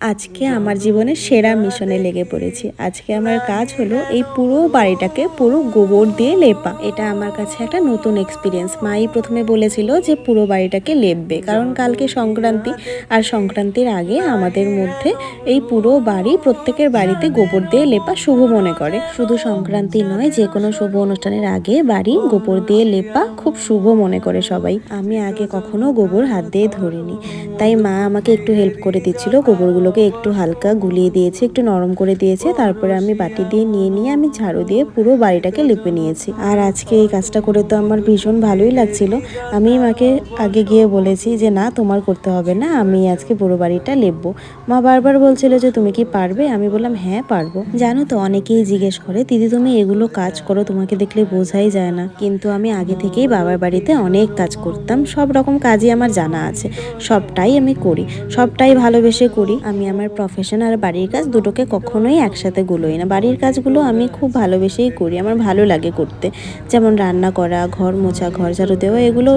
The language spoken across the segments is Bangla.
আজকে আমার জীবনের সেরা মিশনে লেগে পড়েছি। আজকে আমার কাজ হলো এই পুরো বাড়িটাকে পুরো গোবর দিয়ে লেপা। এটা আমার কাছে একটা নতুন এক্সপিরিয়েন্স। মাই প্রথমে বলেছিল যে পুরো বাড়িটাকে লেপবে, কারণ কালকে সংক্রান্তি, আর সংক্রান্তির আগে আমাদের মধ্যে এই পুরো বাড়ি প্রত্যেকের বাড়িতে গোবর দিয়ে লেপা শুভ মনে করে। শুধু সংক্রান্তি নয়, যে কোনো শুভ অনুষ্ঠানের আগে বাড়ি গোবর দিয়ে লেপা খুব শুভ মনে করে সবাই। আমি আগে কখনো গোবর হাত দিয়ে ধরিনি, তাই মা আমাকে একটু হেল্প করে দিচ্ছিল। গোবরগুলোকে একটু হালকা গুলিয়ে দিয়েছে, একটু নরম করে দিয়েছে, তারপরে আমি বাটি দিয়ে নিয়ে আমি ঝাড়ু দিয়ে পুরো বাড়িটাকে লেপে নিয়েছি। আর আজকে এই কাজটা করে তো আমার ভীষণ ভালোই লাগছিল। আমি মাকে আগে গিয়ে বলেছি যে না, তোমার করতে হবে না, আমি আজকে পুরো বাড়িটা লেপবো। মা বারবার বলছিল যে তুমি কি পারবে? আমি বললাম হ্যাঁ পারবো। জানো তো, অনেকেই জিজ্ঞেস করে দিদি তুমি এগুলো কাজ করো, তোমাকে দেখলে বোঝাই যায় না। কিন্তু আমি আগে থেকেই বাবার বাড়িতে অনেক কাজ করতাম, সব রকম কাজই আমার জানা আছে, সবটাই আমি করি, সবটাই ভালোবেসে করি। আমি আমার প্রফেশন আর বাড়ির কাজ দুটোকে কখনোই একসাথে গুলোই না। বাড়ির কাজগুলো আমি খুব ভালোবেসেই করি, আমার ভালো লাগে করতে। যেমন রান্না করা, ঘর মোছা, ঘর ঝাড়ু দেওয়া, এগুলো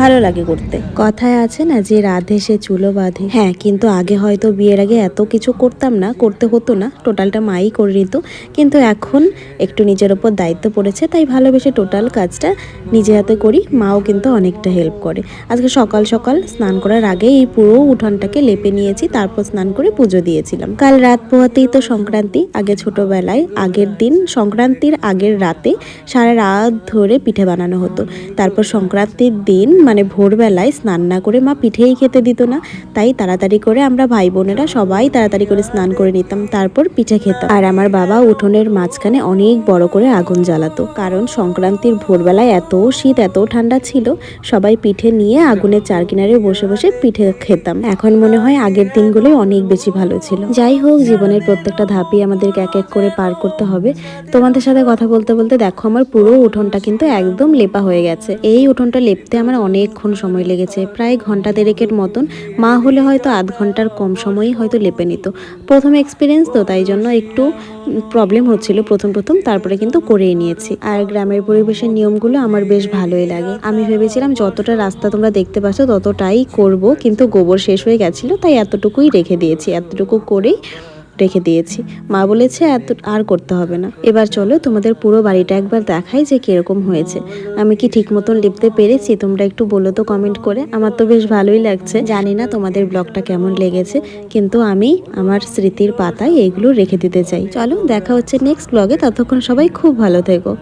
ভালো লাগে করতে। কথায় আছে না যে রাধে সে চুলো বাঁধে। হ্যাঁ, কিন্তু আগে হয়তো বিয়ের আগে এত কিছু করতাম না, করতে হতো না, টোটালটা মাই করে নিত। কিন্তু এখন একটু নিজের ওপর দায়িত্ব পড়েছে, তাই ভালোবেসে টোটাল কাজটা নিজে হাতে করি। মাও কিন্তু অনেকটা হেল্প করে। আজকে সকাল সকাল স্নান করার আগে এই পুরো উঠোনটাকে লেপে নিয়েছি, তারপর স্নান করে পুজো দিয়েছিলাম। কাল রাত পোহাতেই তো সংক্রান্তি। আগে ছোটবেলায় আগের দিন সংক্রান্তির আগের রাতে সারা রাত ধরে পিঠে বানানো হতো। তারপর সংক্রান্তির দিন মানে ভোরবেলায় স্নান না করে মা পিঠেই খেতে দিত না, তাই তাড়াতাড়ি করে আমরা ভাই বোনেরা সবাই তাড়াতাড়ি করে স্নান করে নিতাম, তারপর পিঠে খেতাম। আর আমার বাবা উঠোনের মাঝখানে অনেক বড় করে আগুন জ্বালাতো, কারণ সংক্রান্তির ভোরবেলায় এত শীত এত ঠান্ডা ছিল, সবাই পিঠে নিয়ে আগুনের চার কিনারে বসে বসে পিঠে খেতাম। এখন মনে হয় আগের দিনগুলোই অনেক বেশি ভালো ছিল। যাই হোক, জীবনের প্রত্যেকটা ধাপই আমাদেরকে এক এক করে পার করতে হবে। তোমাদের সাথে কথা বলতে বলতে দেখো আমার পুরো উঠোনটা কিন্তু একদম লেপা হয়ে গেছে। এই উঠোনটা লেপতে আমার অনেকক্ষণ সময় লেগেছে, প্রায় ঘন্টা দেড়েকের মতন। মা হলে হয়তো আধ ঘন্টার কম সময়ই হয়তো লেপে নিত। প্রথম এক্সপিরিয়েন্স তো, তাই জন্য একটু প্রবলেম হচ্ছিল প্রথম, তারপরে কিন্তু করেই নিয়েছি। আর গ্রামের পরিবেশের নিয়মগুলো আমার বেশ ভালোই লাগে। আমি ভেবেছিলাম যতটা রাস্তা তোমরা দেখতে পাচ্ছ ততটাই করব, কিন্তু গোবর শেষ হয়ে গেছিল, তাই এতটুকুই রেখে দিয়েছি, এতটুকু করেই রেখে দিয়েছি। মা বলেছে এত আর করতে হবে না। এবার চলো তোমাদের পুরো বাড়িটা একবার দেখাই যে কিরকম হয়েছে। আমি কি ঠিক মতন লিখতে পেরেছি? তোমরা একটু বলো তো কমেন্ট করে। আমার তো বেশ ভালোই লাগছে। জানি না তোমাদের ব্লগটা কেমন লেগেছে, কিন্তু আমি আমার স্মৃতির পাতায় এগুলো রেখে দিতে চাই। চলো দেখা হচ্ছে নেক্সট ব্লগে, ততক্ষণ সবাই খুব ভালো থেকো।